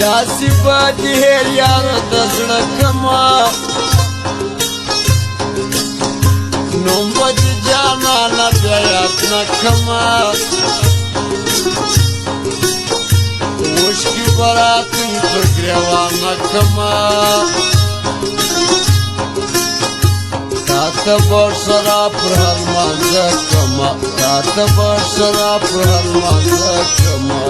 داسې به دې هېر یاره د زړه کمه نوم به دې جانانه بیا یاد نه کمه اوښکې به راتوی پر ګرېوانه کمه تاته به ورسره پر هر لمانځه کمه تاته به ورسره پر هر لمانځه کمه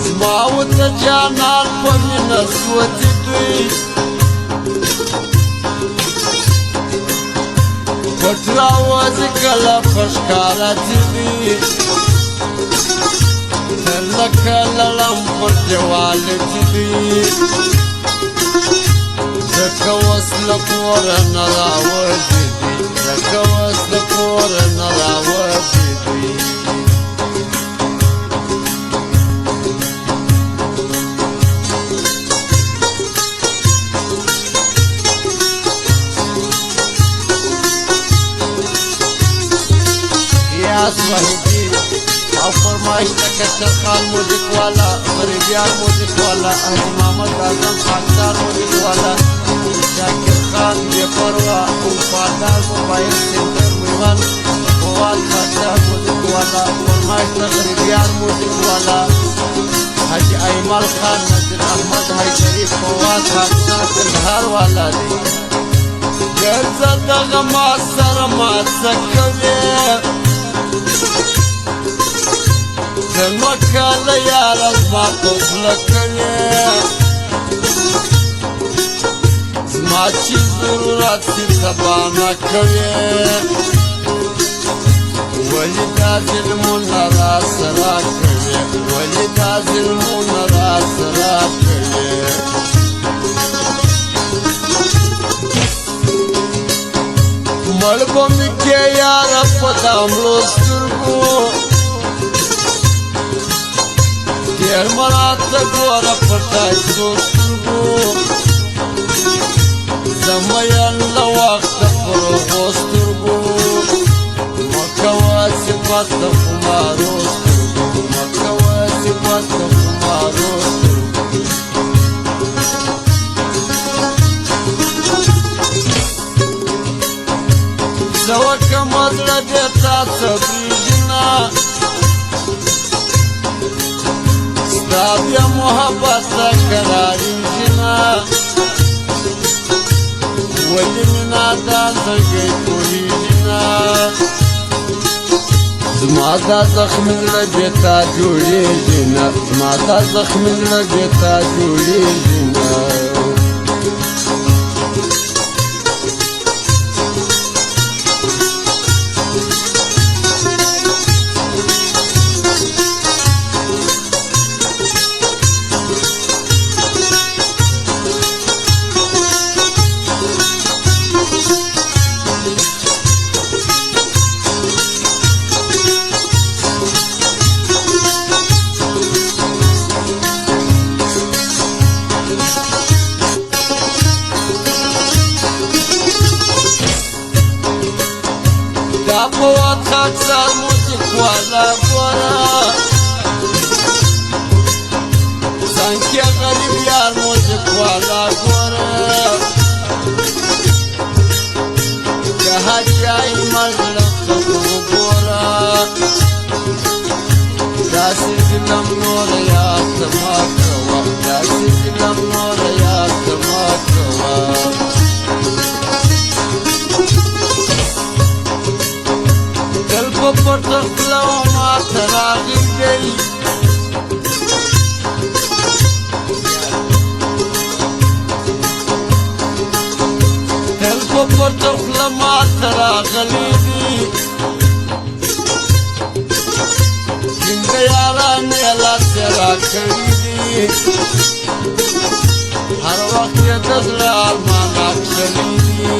زما ورته جانان په مینه سوځي دوی پټ راوځي کله په ښکاره ځي دوی لکه لړم پر دیوال ځي دوی ځکه اوس له کوره نه راوځي دوی ځکه اوس له کوره نه راوځي دوی صاحبی او فرمایش تکتر خان موزیک والا غریبیان موزیک والا حاجی محمد اعظم خاکسار موزیک والا شاکر خان بے پروا وفادار موبائل سینٹر میوان فواد خاکسار موزیک والا فرمایش غریبیان موزیک والا حاجی ایمال خان نصیر احمد حیدری فواد خاکسار کندهار والا دی ګرځه دغه ما سره ما څه کوې زما کاله یاره زما په خوله کوې زما چې ضرورت سي سبا نه کوې ولې دا ظلمونه راسره کوې ولې دا ظلمونه راسره کوې مړ به مې کې یاره په دا مړو سترګو ډېر مراته ګوره پټای سترګو زه مین له وخته پر اوغو سترګو مه کوه صفت د خمارو سترګو مه کوه صفت د خمارو سترګو زه وکړمه زړه دې تا صبرېږي نه ستا بیا محبت ته قرارېږي نه ولې مې نادان زړګی پوهېږي نه زما دا زخمي زړه بې تا جوړېږي نه زما دا زخمي زړه بې تا جوړېږي نه دا فواد خاکسار موزیک والا ګوره سانکیا غریب یار موزیک والا ګوره د حاجي ایمل زړه ته وګوره داسې ظلم نور یاد ته مه کوه داسې ظلم نور یاد ته مه کوه پټه خوله ما ته راغلی دی تل په پټه خوله ما ته راغلی دی څنګه یاران یې لاسې راکړي دي هر وخت یې د زړه ارمانات کړي دي